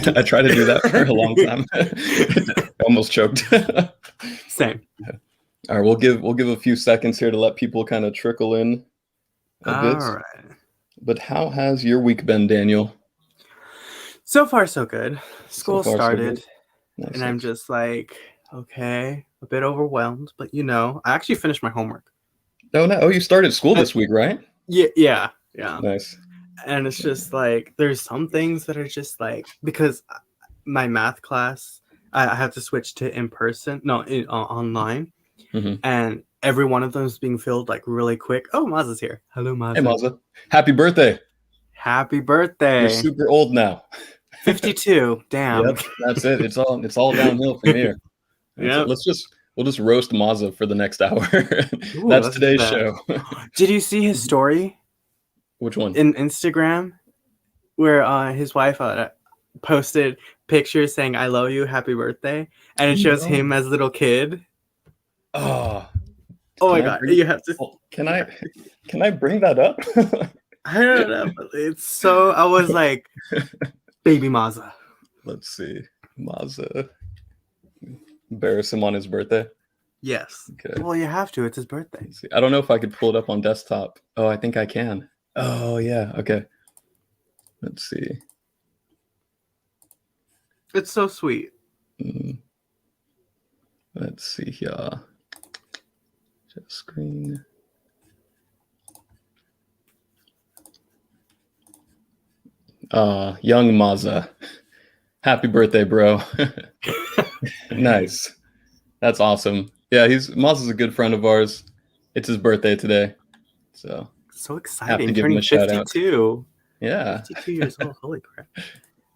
I tried to do that for a long time. Almost choked. Same. All right, we'll give a few seconds here to let people kind of trickle in a bit. All right. But how has your week been, Daniel? So far, so good. School So far, so started, good. Nice, and I'm nice. just like, okay, a bit overwhelmed, but I actually finished my homework. Oh, no. Oh, you started school this week, right? Yeah. Nice. And it's just like, there's some things that are just like, because my math class, I have to switch to online. Mm-hmm. And every one of them is being filled like really quick. Oh, Maza's here. Hello, Maza. Hey, Maza. Happy birthday. Happy birthday. You're super old now. 52. Damn. Yep, that's it. It's all downhill from here. Yeah. We'll just roast Maza for the next hour. Ooh, That's today's show. Did you see his story? Which one? In Instagram, where his wife posted pictures saying "I love you, happy birthday," and it shows him as a little kid. Oh my god! You have to. Can I bring that up? I don't know. But it's so. I was like, baby Maza. Let's see, Maza. Embarrass him on his birthday. Yes. Okay. Well, you have to. It's his birthday. I don't know if I could pull it up on desktop. Oh, I think I can. Oh yeah. Okay. Let's see. It's so sweet. Let's see here. Share screen. Young Maza. Happy birthday, bro. Nice. That's awesome. Yeah, Maza's a good friend of ours. It's his birthday today. So exciting. Have to give him a shout out. 52. Yeah. 52 years old. Holy crap.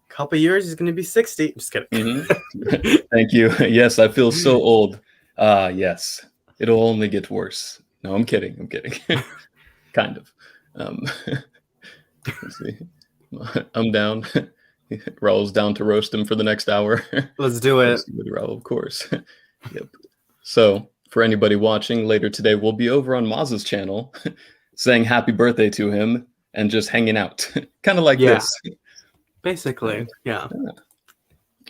Couple years, he's going to be 60. Just kidding. Mm-hmm. Thank you. Yes, I feel so old. Yes. It'll only get worse. No, I'm kidding. Kind of. Let's see. I'm down. Raul's down to roast him for the next hour. Let's do it. With Raul, of course. Yep. So, for anybody watching later today, we'll be over on Maz's channel saying happy birthday to him and just hanging out. Kind of like this. Basically, yeah.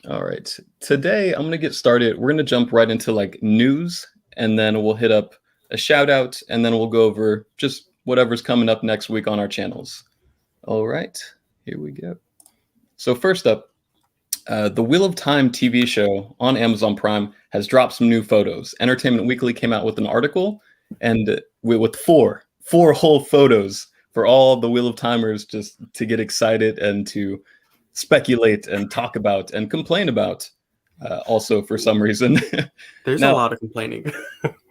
All right. Today, I'm going to get started. We're going to jump right into like news, and then we'll hit up a shout out, and then we'll go over just whatever's coming up next week on our channels. All right. Here we go. So first up, the Wheel of Time TV show on Amazon Prime has dropped some new photos. Entertainment Weekly came out with an article and with four whole photos for all the Wheel of Timers just to get excited and to speculate and talk about and complain about. Also, for some reason. There's a lot of complaining.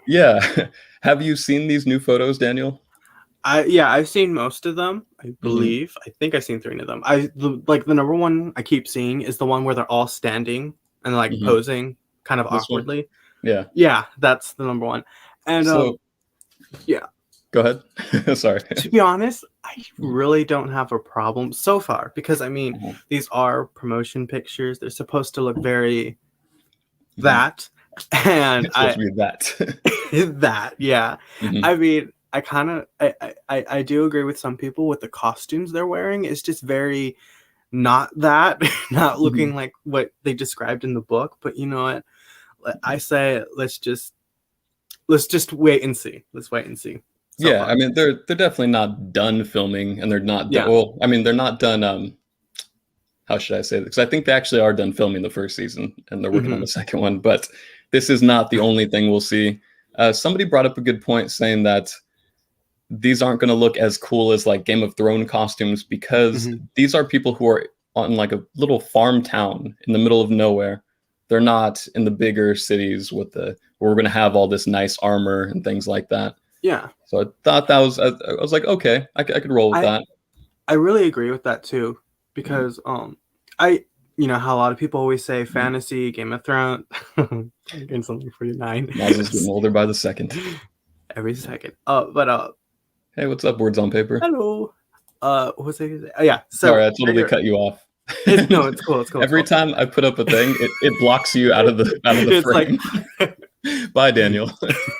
Yeah. Have you seen these new photos, Daniel? I've seen most of them. I believe. I think I've seen 3 of them. The number one I keep seeing is the one where they're all standing and like posing kind of awkwardly. One? Yeah, that's the number one. And go ahead. Sorry. To be honest, I really don't have a problem so far because I mean these are promotion pictures. They're supposed to look very that, and it's supposed to be that. that, yeah. I mean, I do agree with some people with the costumes they're wearing. It's just very not that, not looking like what they described in the book. But you know what? I say let's just wait and see. Let's wait and see. So far. I mean they're definitely not done filming, and they're not. Well, I mean they're not done. How should I say this? Because I think they actually are done filming the first season, and they're working on the second one. But this is not the only thing we'll see. Somebody brought up a good point saying that these aren't going to look as cool as like Game of Thrones costumes because these are people who are on like a little farm town in the middle of nowhere. They're not in the bigger cities with where we're going to have all this nice armor and things like that. Yeah. So I thought that was, I was like, okay, I could roll with that. I really agree with that too, because you know how a lot of people always say fantasy, Game of Thrones, again something 49. Maza's getting older by the second. Every second. But hey, what's up, Words on Paper? Hello. What was I gonna say? Oh yeah. So, sorry, I totally cut you off. No, it's cool. It's cool. Every time I put up a thing, it blocks you out of the frame. Like... Bye, Daniel.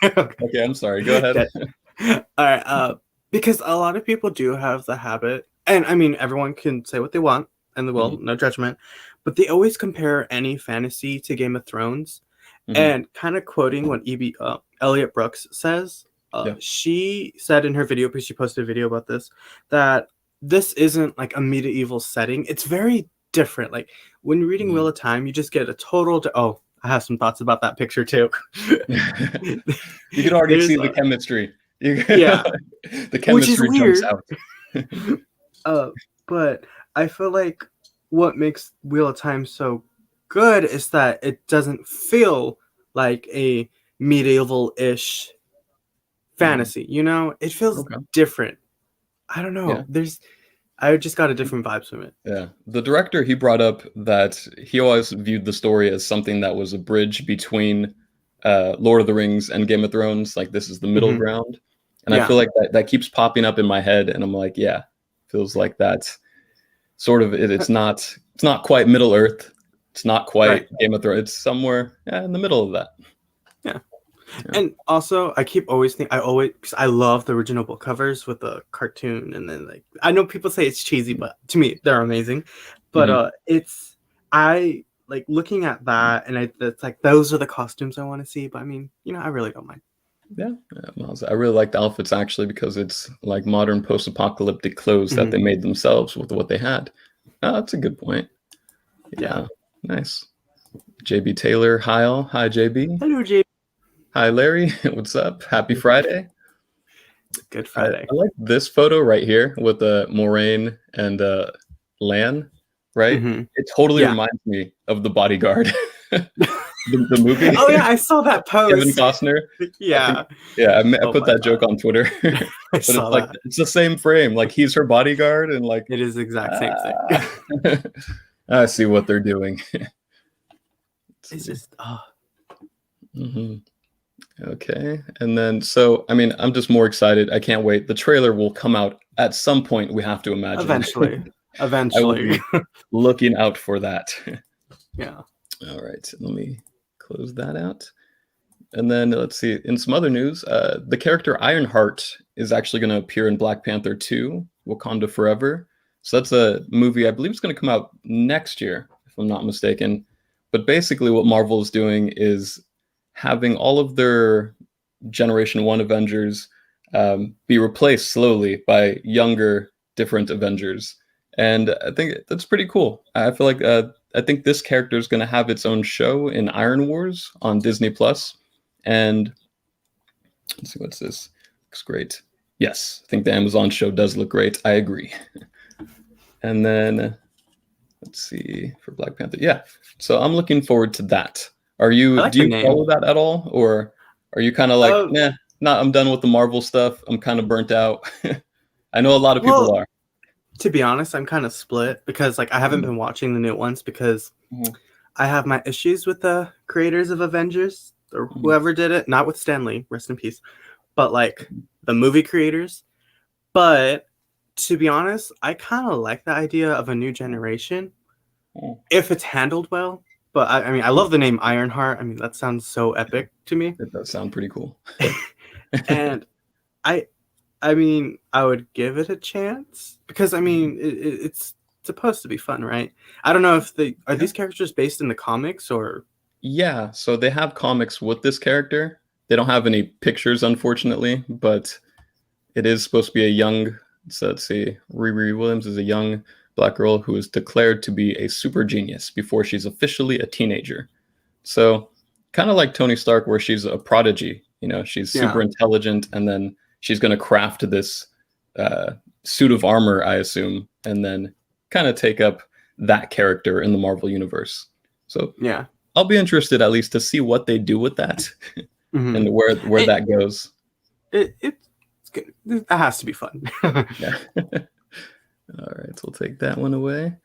Okay, I'm sorry. Go ahead. All right. Because a lot of people do have the habit, and I mean, everyone can say what they want in the world, no judgment. but they always compare any fantasy to Game of Thrones. Mhm. And kind of quoting what Elliot Brooks says, Yeah. she said in her video, because she posted a video about this, that this isn't like a medieval setting. It's very different. Like when you're reading Mhm. Wheel of Time, you just get a total. Oh, I have some thoughts about that picture too. You can already There's see the chemistry. yeah, The which is chemistry jumps weird. out. But I feel like what makes Wheel of Time so good is that it doesn't feel like a medieval-ish Mhm. fantasy, you know? It feels Okay. different. I don't Yeah. know. I just got a different vibes from it. Yeah. The director, he brought up that he always viewed the story as something that was a bridge between Lord of the Rings and Game of Thrones. Like this is the middle Hmm. ground. And I Yeah. feel like that keeps popping up in my head. And I'm like, yeah, feels like that sort of it's not quite Middle Earth. It's not Right. quite Game of Thrones. It's somewhere in the middle of that. Yeah. Yeah. And also, because I love the original book covers with the cartoon, and then like I know people say it's cheesy, but to me they're amazing. But Mhm. I like looking at that, and it's like those are the costumes I want to see. But I mean, I really don't mind. Yeah, Miles, I really like the outfits actually because it's like modern post-apocalyptic clothes that Hmm. they made themselves with what they had. Oh, that's a good point. Yeah. Yeah, nice. JB Taylor, hi all. Hi JB. Hello, Jay. Hi Larry. What's up? Happy Friday. Good I Friday. like this photo right here with Moraine and Lan, right? Hmm. It totally Yeah. reminds me of The Bodyguard, the movie. Oh yeah, I saw that Kevin post. Costner. I think, Yeah. yeah, I Oh put my that god, joke on Twitter, I but saw it's like that. it's the same frame. Like he's her bodyguard, and like, It is the exact same thing. ah, I see what they're doing. Let's It's see. just Mhm. Okay, and then so I mean, I'm just more excited. I can't wait. The trailer will come out at some point. We have to imagine. eventually, I will eventually. be looking out for that. Yeah. All right, let me close that out. And then let's see, in some other news, the character Ironheart is actually going to appear in Black Panther 2, Wakanda Forever. So that's a movie I believe it's going to come out next year, if I'm not mistaken. But basically, what Marvel is doing is having all of their Generation 1 Avengers be replaced slowly by younger, different Avengers. And I think that's pretty cool. I feel like I think this character is going to have its own show in Iron Wars on Disney Plus. And let's see, what's this? Looks great. Yes, I think the Amazon show does look great. I agree. And then let's see for Black Panther. Yeah, so I'm looking forward to that. Are I you? like Do the you name. follow that at all, or are you kind of like, Uh, nah, not? I'm done with the Marvel stuff. I'm kind of burnt out. I know a lot of people well, are. to be honest, I'm kind of split because like I haven't Mhm. been watching the new ones because Mhm. I have my issues with the creators of Avengers or Mhm. whoever did it, not with Stan Lee, rest in peace, but like the movie creators. But to be honest, I kind of like the idea of a new generation Mhm. if it's handled well. But I mean, I love the name Ironheart. I mean, that sounds so epic to me. It does sound pretty cool. And I I mean, I would give it a chance because I mean, it's supposed to be fun, right? I don't know if are Yeah. these characters based in the comics or Yeah, so they have comics with this character. They don't have any pictures, unfortunately, but it is supposed to be a young, so let's see, Riri Williams is a young black girl who is declared to be a super genius before she's officially a teenager. So, kind of like Tony Stark, where she's a prodigy, she's super yeah, intelligent, and then she's going to craft this uh, suit of armor, I assume, and then kind of take up that character in the Marvel universe. So, yeah. I'll be interested at least to see what they do with that Hmm. and where It, that goes. it's good. That has to be fun. Yeah. All right, so we'll take that one away.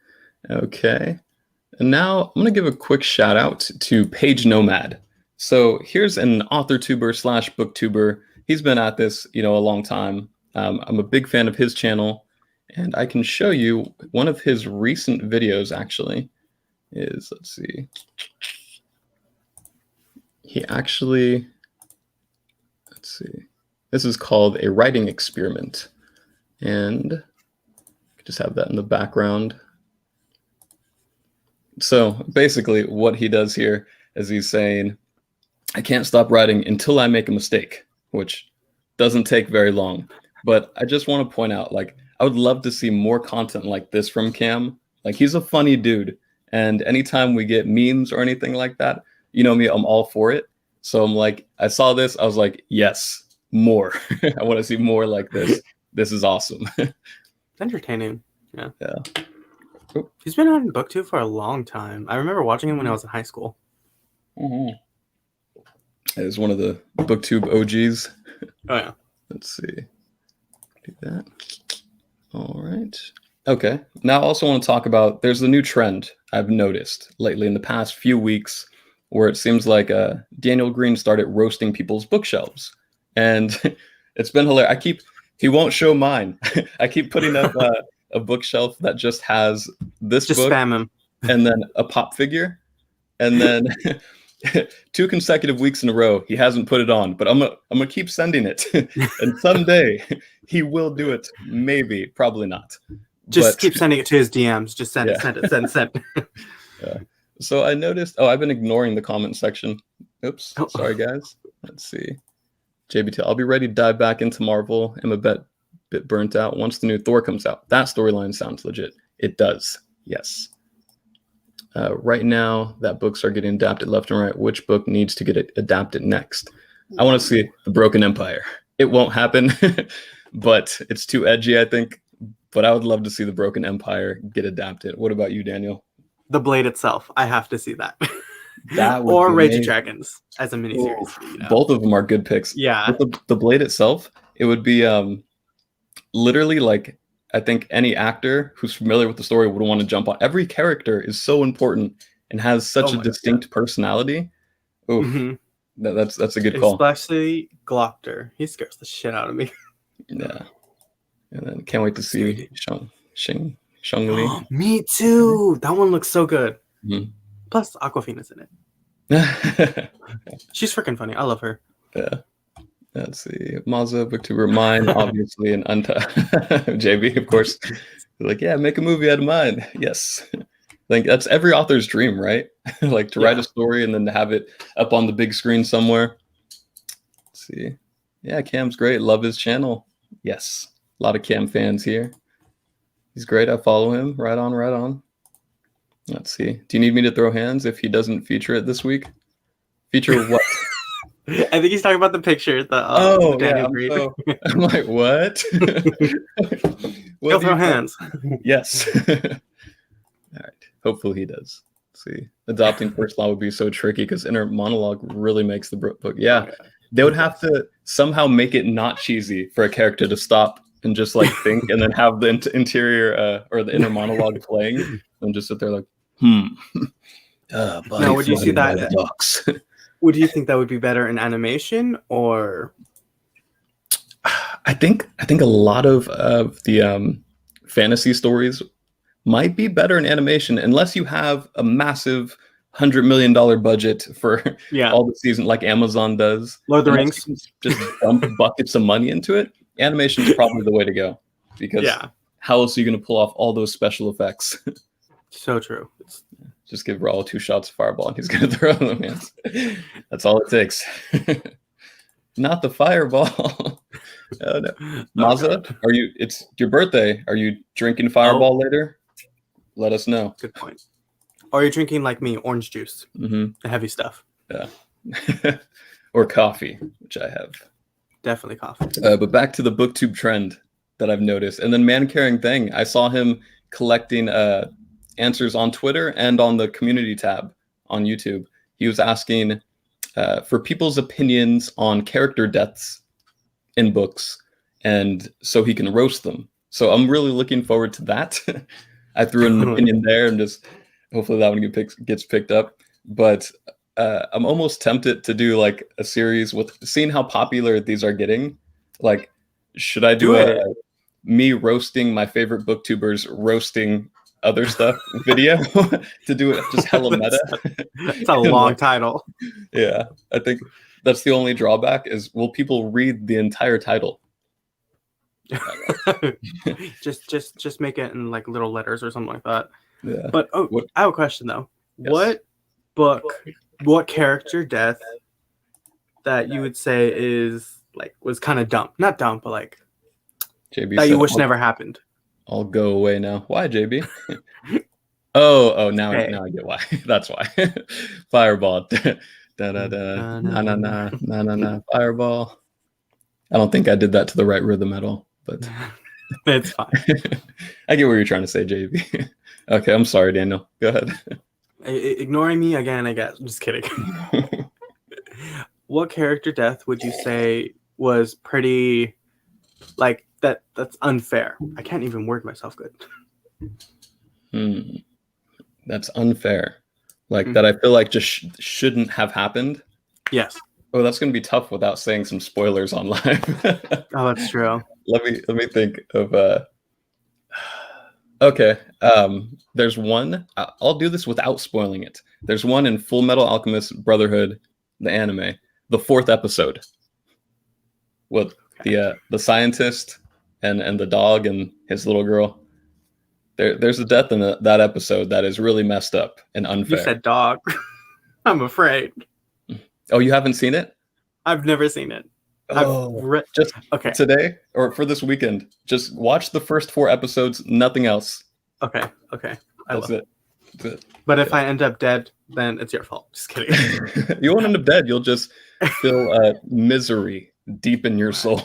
Okay. And now I'm going to give a quick shout out to Page Nomad. So here's an author tuber slash booktuber. He's been at this, a long time. I'm a big fan of his channel, and I can show you one of his recent videos. Actually, let's see. He actually, let's see. This is called a writing experiment, and just have that in the background. So basically, what he does here is he's saying, I can't stop writing until I make a mistake, which doesn't take very long. But I just want to point out, like, I would love to see more content like this from Cam. Like, he's a funny dude. And anytime we get memes or anything like that, you know me, I'm all for it. So I'm like, I saw this, I was like, yes, more. I want to see more like this. This is awesome. It's entertaining. Yeah. Yeah. He's been on Booktube for a long time. I remember watching him when I was in high school. Mm-hmm. It was one of the Booktube OGs. Oh, yeah. Let's see. Do that. All right. Okay. Now I also want to talk about, there's a new trend I've noticed lately in the past few weeks where it seems like Daniel Green started roasting people's bookshelves. And it's been hilarious. He won't show mine. I keep putting up a bookshelf that just has this Just book spam him. and then a pop figure. And then 2 consecutive weeks in a row, he hasn't put it on, but I'm gonna keep sending it. And someday he will do it. Maybe, probably not. Just keep sending it to his DMs. Just send it. Yeah. So I noticed, I've been ignoring the comment section. Oops, sorry guys. Let's see. JBT, I'll be ready to dive back into Marvel. I'm a bit burnt out once the new Thor comes out. That storyline sounds legit. It does, yes. Right now, that books are getting adapted left and right. Which book needs to get adapted next? I want to see The Broken Empire. It won't happen, but it's too edgy, I think. But I would love to see The Broken Empire get adapted. What about you, Daniel? The Blade itself. I have to see that. That would or be Rage amazing. of Dragons as a miniseries. You know? Both of them are good picks. Yeah. With the Blade itself, it would be literally like, I think any actor who's familiar with the story would want to jump on. Every character is so important and has such a distinct personality. Oof, that's a good call. Especially Glockter. He scares the shit out of me. Yeah. And then can't wait to see Shang Li. Me too. That one looks so good. Mm-hmm. Plus, Aquafina's in it. She's freaking funny. I love her. Yeah. Let's see. Mazza, Booktuber, mine, obviously, and JB, of course. Like, yeah, make a movie out of mine. Yes. Like, that's every author's dream, right? Like, to write a story and then to have it up on the big screen somewhere. Let's see. Yeah, Cam's great. Love his channel. Yes. A lot of Cam fans here. He's great. I follow him. Right on, right on. Let's see. Do you need me to throw hands if he doesn't feature it this week? Feature what? I think he's talking about the picture. Daniel Green. I'm like, what? Go throw hands. Yes. All right. Hopefully he does. Let's see. Adopting first law would be so tricky because inner monologue really makes the book. Yeah. They would have to somehow make it not cheesy for a character to stop and just like think and then have the interior or the inner monologue playing and just sit there like, now, would you see that? Would you think that would be better in animation or? I think a lot of the fantasy stories might be better in animation unless you have a massive $100 million budget for all the season like Amazon does. Lord of the Rings. Just dump buckets of money into it. Animation is probably the way to go because how else are you going to pull off all those special effects? So true. Just give Raul 2 shots of fireball and he's going to throw them hands. That's all it takes. Not the fireball. Oh no. Mazza, it's your birthday. Are you drinking fireball later? Let us know. Good point. Or you're drinking like me, orange juice. Mm-hmm. The heavy stuff. Yeah. Or coffee, which I have. Definitely coffee. But back to the Booktube trend that I've noticed. And then Man Caring Thing, I saw him collecting answers on Twitter and on the community tab on YouTube. He was asking for people's opinions on character deaths in books, and so he can roast them. So I'm really looking forward to that. I threw an opinion there and just hopefully that one gets picked up. But I'm almost tempted to do like a series with seeing how popular these are getting. Like, should I do me roasting my favorite booktubers roasting other stuff video to do it just hella meta? It's a long title. Yeah, I think that's the only drawback is will people read the entire title? just make it in like little letters or something like that. Yeah. But What? I have a question though. Yes. What character death that you would say is like was kind of dumb? Not dumb, but like JB that you said, wish never happened. I'll go away now. Why, JB? Oh, now Hey. I get why. That's why. Fireball. Da da da. Na, Na na, na na. na na na na. Fireball. I don't think I did that to the right rhythm at all, but It's fine. I get what you're trying to say, JB. Okay, I'm sorry, Daniel. Go ahead. Ignoring me again, I guess. I'm just kidding. What character death would you say was pretty like that's unfair? I can't even word myself good. That's unfair. Like that I feel like just shouldn't have happened. Yes. Oh, that's going to be tough without saying some spoilers on live. Oh, that's true. Let me think of okay. There's one. I'll do this without spoiling it. There's one in Full Metal Alchemist Brotherhood, the anime, the 4th episode, with the scientist and the dog and his little girl. There's a death in that episode that is really messed up and unfair. You said dog. I'm afraid. Oh, you haven't seen it? I've never seen it. Just okay. Today or for this weekend, just watch the first 4 episodes, nothing else. Okay. That's it. But if I end up dead, then it's your fault. Just kidding. You won't end up dead. You'll just feel misery deep in your soul.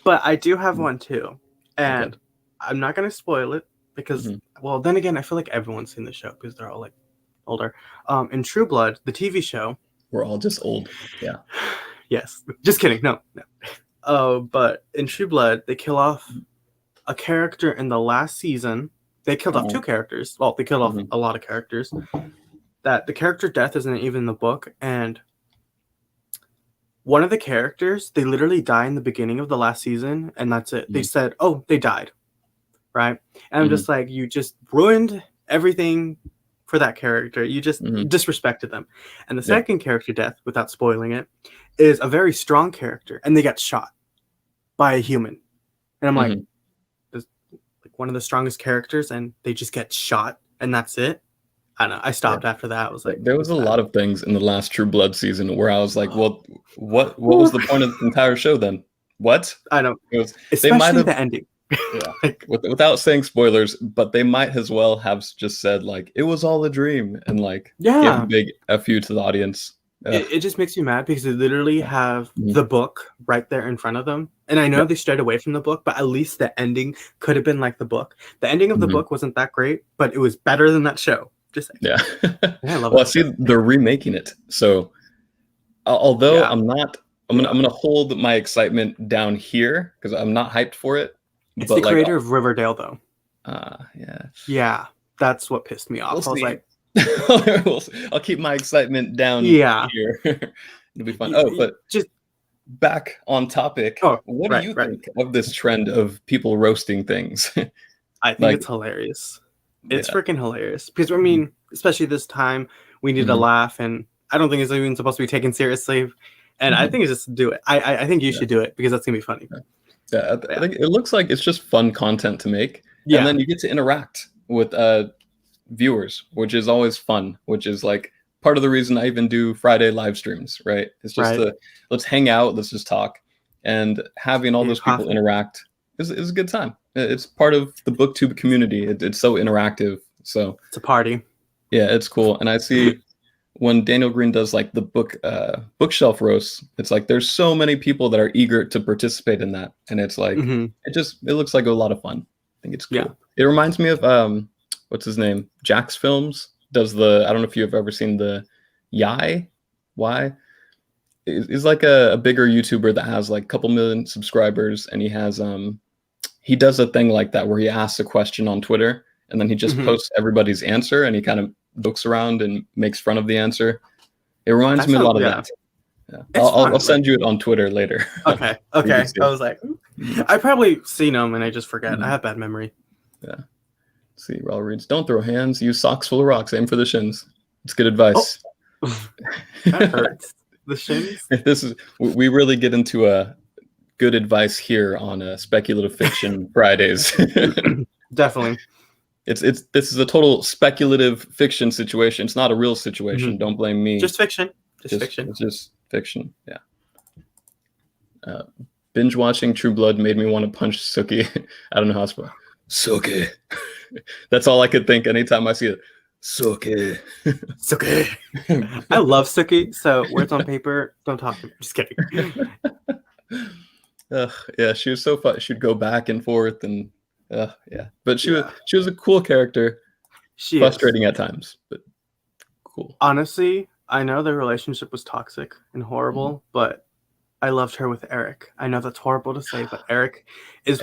But I do have one too. And I'm not going to spoil it because, well, then again, I feel like everyone's seen the show because they're all like older. In True Blood, the TV show. We're all just old. Yeah. Yes. Just kidding. No. But in True Blood, they kill off a character in the last season. They killed off 2 characters. Well, they killed off a lot of characters. That the character death isn't even in the book. And one of the characters, they literally die in the beginning of the last season. And that's it. They said, oh, they died. Right? And I'm just like, you just ruined everything for that character. You just disrespected them. And the second character death, without spoiling it, is a very strong character. And they got shot by a human. And I'm like, one of the strongest characters and they just get shot and that's it. I don't know. I stopped after that. I was like, there was a lot of things in the last True Blood season where I was like, well, what was the point of the entire show then? What? I know. They might have the ending. Without saying spoilers, but they might as well have just said like it was all a dream and like give a big FU to the audience. It just makes you mad because they literally have the book right there in front of them. And I know they strayed away from the book, but at least the ending could have been like the book. The ending of the book wasn't that great, but it was better than that show. Just saying. Yeah. I love it. See, they're remaking it. So although I'm gonna hold my excitement down here because I'm not hyped for it. It's the creator of Riverdale though. Yeah. That's what pissed me off. I was like, I'll keep my excitement down here. It'll be fun. But just back on topic. What do you think of this trend of people roasting things? I think it's hilarious. It's freaking hilarious. Because I mean, especially this time, we need to laugh, and I don't think it's even supposed to be taken seriously. And I think it's just do it. I think you should do it because that's gonna be funny. I think it looks like it's just fun content to make. And then you get to interact with viewers, which is always fun, which is like part of the reason I even do Friday live streams, right? It's just let's hang out, let's just talk, and having all those people interact is a good time. It's part of the Booktube community. It's so interactive. So it's a party. Yeah, it's cool. And I see when Daniel Green does like the bookshelf roasts, it's like there's so many people that are eager to participate in that. And it's like it looks like a lot of fun. I think it's cool. Yeah. It reminds me of what's his name? Jack's Films does I don't know if you've ever seen the Why? He's like a bigger YouTuber that has like a couple million subscribers, and he does a thing like that where he asks a question on Twitter and then he just posts everybody's answer and he kind of jokes around and makes fun of the answer. It reminds me a lot of that. Yeah. I'll send you it on Twitter later. Okay. I was like, I probably seen them and I just forget. I have bad memory. Yeah. Let's see, Raul reads, don't throw hands, use socks full of rocks, aim for the shins. It's good advice. That hurts. The shins? We really get into good advice here on Speculative Fiction Fridays. Definitely. This is a total speculative fiction situation. It's not a real situation. Don't blame me. Just fiction. Just fiction. It's just fiction. Yeah. Binge watching True Blood made me want to punch Suki. I don't know how to spell Suki. That's all I could think anytime I see it. Suki. Suki. I love Suki, so words on paper, don't talk to me. Just kidding. Yeah, she was so fun. She'd go back and forth and yeah. But she was a cool character. She frustrating at times, but cool. Honestly, I know their relationship was toxic and horrible, but I loved her with Eric. I know that's horrible to say, but Eric is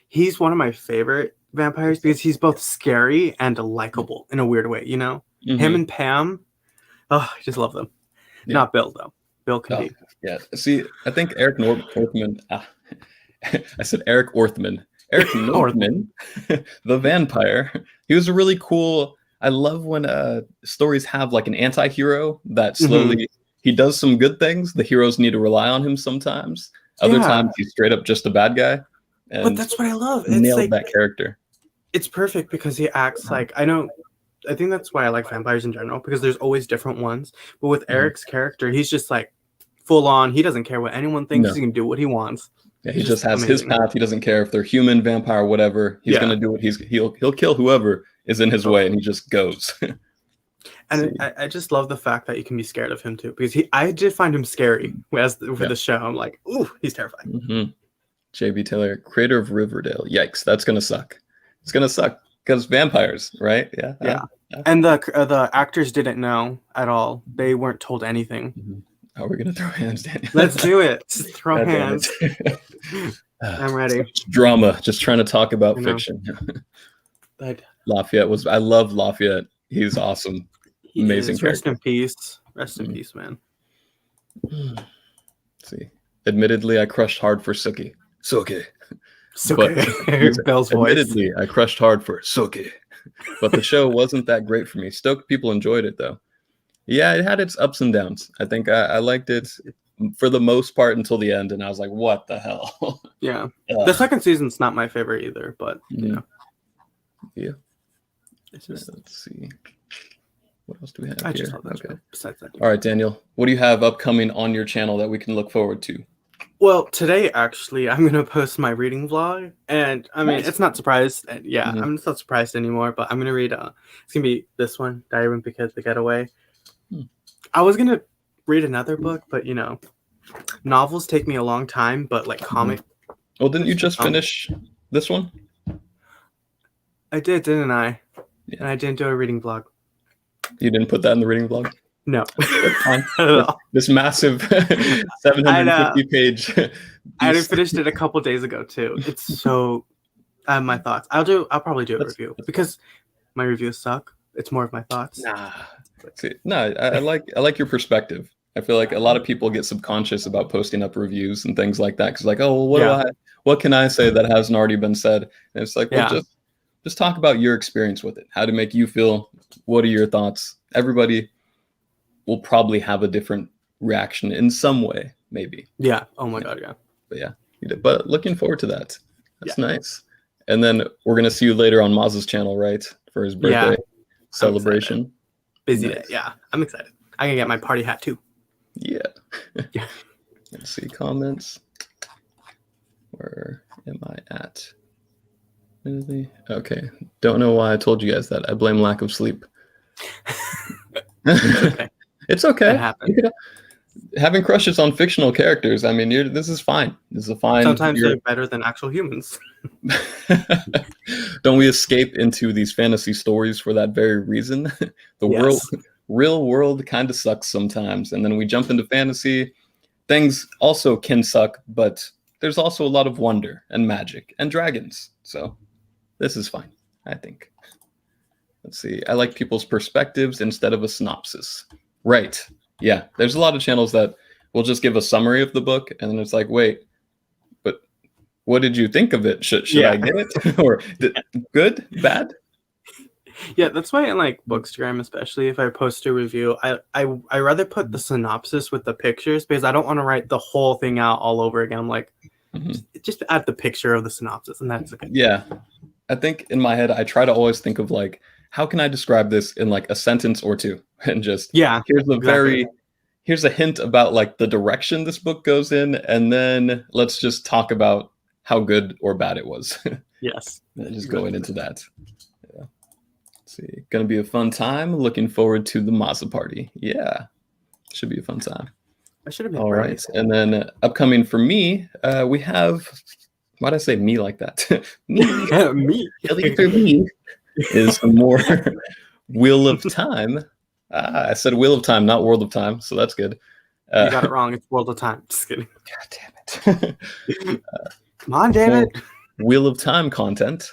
he's one of my favorite vampires because he's both scary and likable in a weird way, you know? Him and Pam, I just love them. Yeah. Not Bill, though. Bill can be. Yeah. See, I think Eric Orthman, I said Eric Orthman. Eric Northman, the vampire, he was a really cool, I love when stories have like an anti-hero that slowly, he does some good things. The heroes need to rely on him sometimes. Other times he's straight up just a bad guy. But that's what I love. It's nailed that character. It's perfect because he acts like, I think that's why I like vampires in general, because there's always different ones. But with Eric's character, he's just like full on. He doesn't care what anyone thinks. He can do what he wants. Yeah, he just has his path. He doesn't care if they're human, vampire, whatever. He's gonna do what he'll kill whoever is in his way, and he just goes. And I just love the fact that you can be scared of him too, because I did find him scary with the show. I'm like, ooh, he's terrifying. J.B. Taylor, creator of Riverdale. Yikes, that's gonna suck. It's gonna suck because vampires, right? Yeah. And the actors didn't know at all. They weren't told anything. Are we gonna throw hands, Daniel? Let's do it. Just throw hands. I'm ready. Drama. Just trying to talk about fiction. Lafayette I love Lafayette. He's awesome. Amazing character. Rest in peace. Rest in peace, man. Let's see. Admittedly, I crushed hard for Suki. Suki. Bell's voice. Admittedly, I crushed hard for Suki. But the show wasn't that great for me. Stoked people enjoyed it, though. Yeah, it had its ups and downs. I think I liked it for the most part until the end, and I was like, what the hell? Yeah. The second season's not my favorite either, but, Yeah. Let's see. What else do we have here? Okay. Besides that. All right, Daniel. What do you have upcoming on your channel that we can look forward to? Well, today, actually, I'm going to post my reading vlog. And, I mean, it's not surprised. Yeah, I'm just not surprised anymore. But I'm going to read, it's going to be this one, Diary of the Getaway. I was going to read another book, but, you know, novels take me a long time. But, like, comic. Well, didn't you just finish this one? I did, didn't I? Yeah. And I didn't do a reading vlog. You didn't put that in the reading vlog? No. This massive 750 page. I finished it a couple days ago too. It's so I have my thoughts. I'll probably do a review because my reviews suck. It's more of my thoughts. I like your perspective. I feel like a lot of people get subconscious about posting up reviews and things like that because like, oh well, what can I say that hasn't already been said? And it's like, well, just talk about your experience with it. How to make you feel. What are your thoughts? Everybody will probably have a different reaction in some way, maybe. Yeah. Oh my God. Yeah. But yeah, but looking forward to that. That's nice. And then we're going to see you later on Maz's channel, right? For his birthday celebration. Busy day. Yeah. I'm excited. I can get my party hat too. Yeah. Let's see comments. Where am I at? Okay. Don't know why I told you guys that. I blame lack of sleep. It's okay. Having crushes on fictional characters. I mean, this is fine. This is a fine. Sometimes they're better than actual humans. Don't we escape into these fantasy stories for that very reason? Real world kind of sucks sometimes, and then we jump into fantasy. Things also can suck, but there's also a lot of wonder and magic and dragons. So this is fine, I think. Let's see. I like people's perspectives instead of a synopsis. Right. Yeah. There's a lot of channels that will just give a summary of the book, and then it's like, wait, but what did you think of it? Should I get it? Or good? Bad? Yeah, that's why in like Bookstagram, especially if I post a review, I rather put the synopsis with the pictures because I don't want to write the whole thing out all over again. I'm like, just add the picture of the synopsis, and that's okay. Yeah. I think in my head, I try to always think of like, how can I describe this in like a sentence or two? And just Yeah, here's a exactly. here's a hint about like the direction this book goes in, and then let's just talk about how good or bad it was. Yes. Just going into that. Yeah. Let's see. Gonna be a fun time. Looking forward to the Mazda party. Yeah. Should be a fun time. I should have been All ready. right. And then upcoming for me, we have, why'd I say me like that? Me. Me. Really for me is some more Wheel of Time. I said Wheel of Time, not World of Time, so that's good. You got it wrong. It's World of Time. Just kidding. God damn it. Come on, David. Wheel of Time content.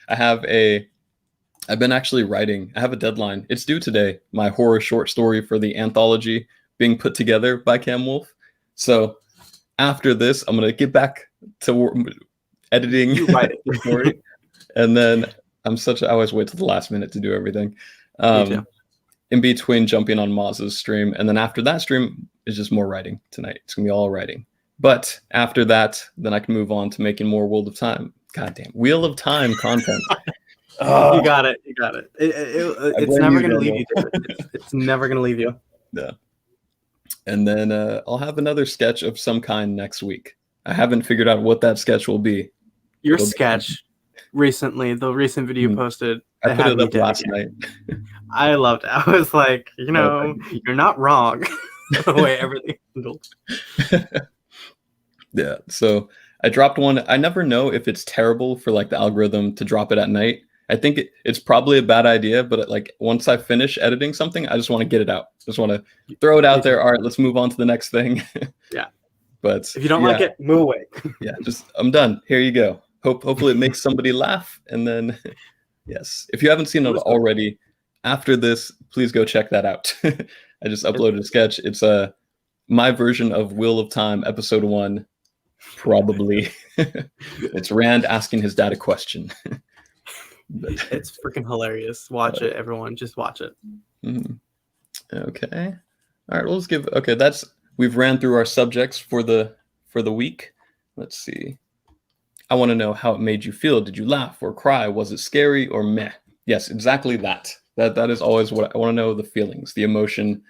I've been actually writing. I have a deadline. It's due today. My horror short story for the anthology being put together by Cam Wolf. So after this, I'm going to get back to editing the story. And then I always wait till the last minute to do everything. Me too. In between jumping on Maz's stream. And then after that stream is just more writing tonight. It's going to be all writing. But after that, then I can move on to making more Wheel of Time content. You got it. You got it. It's never going to leave you. It's never going to leave you. Yeah. And then I'll have another sketch of some kind next week. I haven't figured out what that sketch will be. Your sketch recently, the recent video you posted. I put it up last night. I loved it. I was like, you're not wrong. The way everything handled. Yeah. So I dropped one. I never know if it's terrible for like the algorithm to drop it at night. I think it's probably a bad idea, but like once I finish editing something, I just want to get it out. Just want to throw it out there. All right, let's move on to the next thing. Yeah. But if you don't like it, move away. Yeah, I'm done. Here you go. Hopefully it makes somebody laugh. And then, yes, if you haven't seen it already, after this, please go check that out. I just uploaded a sketch. It's my version of Wheel of Time, episode 1, probably. It's Rand asking his dad a question. It's freaking hilarious. Watch it, everyone. Just watch it. Mm-hmm. Okay. All right. Let's give. Okay, we've ran through our subjects for the week. Let's see. I want to know how it made you feel. Did you laugh or cry? Was it scary or meh? Yes, exactly that. That is always what I want to know. The feelings, the emotion.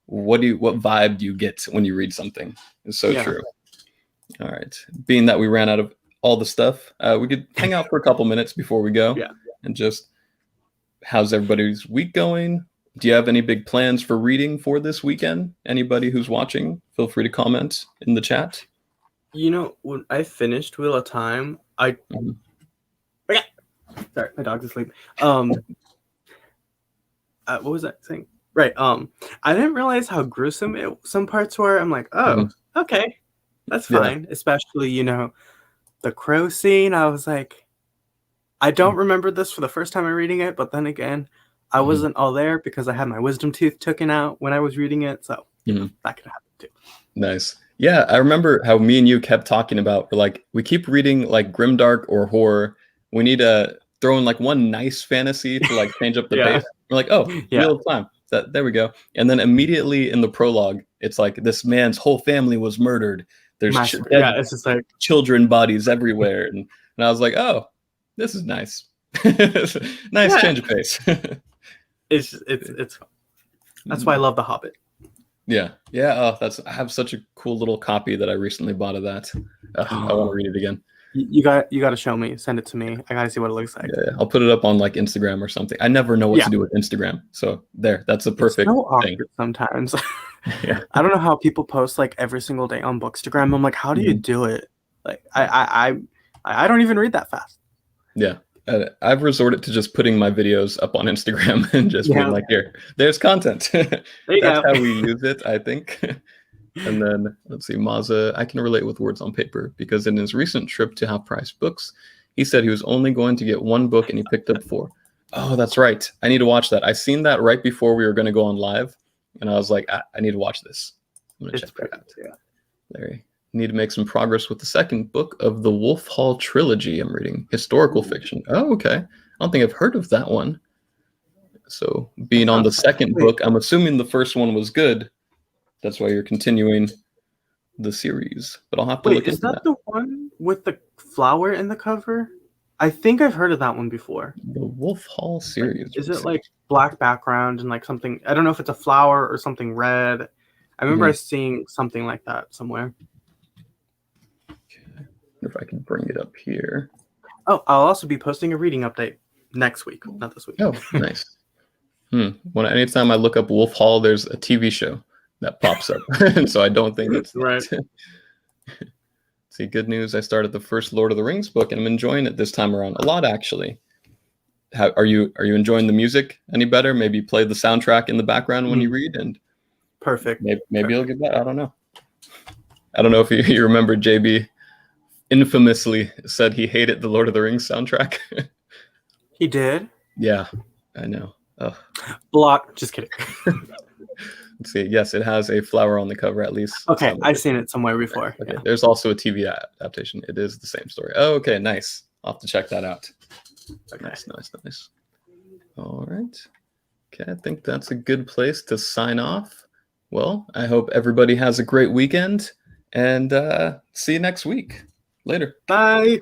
What vibe do you get when you read something? It's so true. All right. Being that we ran out of all the stuff, we could hang out for a couple minutes before we go. Yeah. And just, how's everybody's week going? Do you have any big plans for reading for this weekend? Anybody who's watching, feel free to comment in the chat. When I finished Wheel of Time, sorry, my dog's asleep. What was that thing? Right. I didn't realize how gruesome some parts were. I'm like, okay, that's fine. Yeah. Especially, the crow scene. I was like, I don't remember this for the first time I'm reading it, but then again, I wasn't all there because I had my wisdom tooth taken out when I was reading it, so that could happen too. Nice. Yeah, I remember how me and you kept talking about, like, we keep reading like grimdark or horror. We need to throw in like one nice fantasy to like change up the pace. We're like, Wheel of Time. There we go. And then immediately in the prologue, it's like this man's whole family was murdered. There's it's just like children bodies everywhere, and I was like, oh, this is nice. Nice change of pace. It's fun. That's why I love The Hobbit. Yeah. I have such a cool little copy that I recently bought of that. I want to read it again. You got to show me. Send it to me. I got to see what it looks like. Yeah, I'll put it up on like Instagram or something. I never know what to do with Instagram, so that's a perfect thing. Sometimes. I don't know how people post like every single day on Bookstagram. I'm like, how do you do it? Like I don't even read that fast. Yeah. I've resorted to just putting my videos up on Instagram and just being like, there's content. That's how we use it, I think. And then, let's see, Maza, I can relate with words on paper because in his recent trip to Half Price Books, he said he was only going to get one book and he picked up 4. Oh, that's right. I need to watch that. I seen that right before we were going to go on live, and I was like, I need to watch this. I'm going to check that out. Yeah. Larry. Need to make some progress with the second book of the Wolf Hall trilogy I'm reading. Historical fiction. Oh, okay. I don't think I've heard of that one. So being on the second book, I'm assuming the first one was good. That's why you're continuing the series. But I'll have to look into that. Is that the one with the flower in the cover? I think I've heard of that one before. The Wolf Hall series. Is it like black background and like something? I don't know if it's a flower or something red. I remember seeing something like that somewhere. Okay. If I can bring it up here. Oh, I'll also be posting a reading update next week, not this week. Oh, nice. Anytime I look up Wolf Hall, there's a TV show that pops up, and so I don't think it's right. See, good news. I started the first Lord of the Rings book, and I'm enjoying it this time around a lot, actually. Are you enjoying the music any better? Maybe play the soundtrack in the background when you read, and perfect. Maybe it'll get better. I don't know. I don't know if you remember JB infamously said he hated the Lord of the Rings soundtrack. He did? Yeah, I know. Oh. Block. Just kidding. Let's see. Yes, it has a flower on the cover at least. Okay, I've seen it somewhere before. Okay. Yeah. There's also a TV adaptation. It is the same story. Oh, okay, nice. I'll have to check that out. Okay. Nice. All right. Okay, I think that's a good place to sign off. Well, I hope everybody has a great weekend, and see you next week. Later. Bye.